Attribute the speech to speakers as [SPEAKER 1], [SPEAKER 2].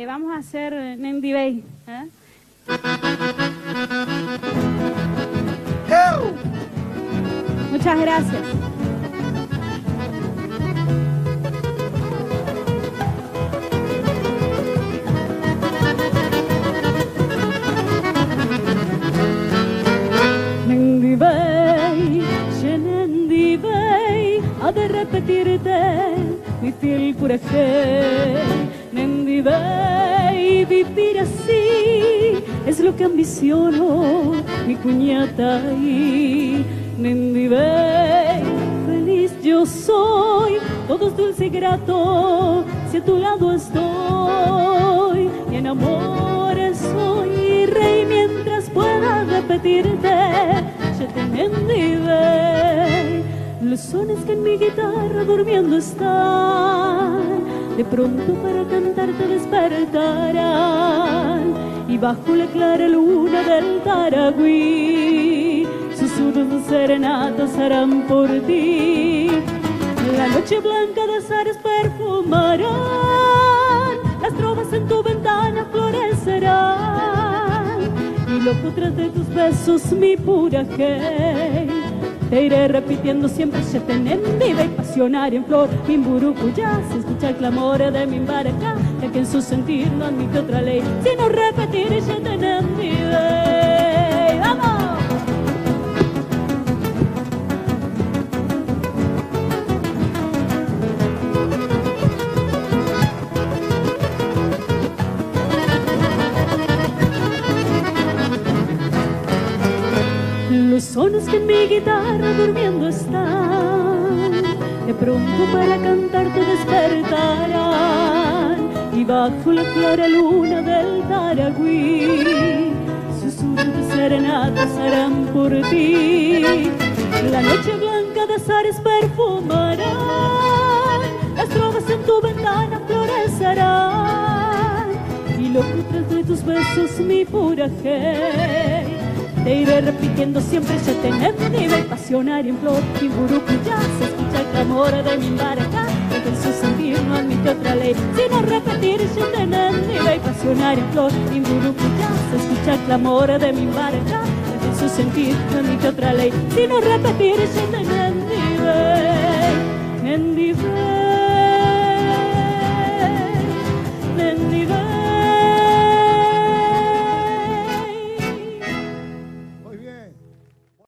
[SPEAKER 1] Vamos a hacer Nendi Bay. Muchas gracias. Nendi Bay, Nendi Bay, ha de repetirte mi fiel coraje. Nendi Bay, vivir así es lo que ambiciono, mi cuñata y Nendi Bay, feliz yo soy, todo es dulce y grato, si a tu lado estoy, y en amores soy rey mientras pueda repetirte, yo te Nendi Bay, los sones que en mi guitarra durmiendo están, de pronto para cantarte despertarán, y bajo la clara luna del Taragüí, susurros de serenatas harán por ti. La noche blanca de azares perfumarán, las trovas en tu ventana florecerán, y loco tras de tus besos mi pura hey. Te iré repitiendo siempre Nendi Bay, pasionaria en flor, mi Mburucuyá, se escucha el clamor de mi Mbaracá, ya que en su sentir no admite otra ley, sino repetir Nendi Bay. ¡Vamos! Los sones que en mi guitarra durmiendo están, de pronto para cantarte despertarán, y bajo la clara luna del Taragüí, susurros de serenatas harán por ti. La noche blanca de azares perfumarán, las trovas en tu ventana florecerán, y loco tras de tus besos mi pura hey. Te iré repitiendo siempre Nendi Bay, pasionaria en flor, mi Mburucuyá, se escucha el clamor de mi Mbaracá, que en su sentir no admite otra ley, sino repetir Nendi Bay, pasionaria en flor, mi Mburucuyá, se escucha el clamor de mi Mbaracá, que en su sentir no admite otra ley, sino repetir Nendi Bay, Nendi Bay.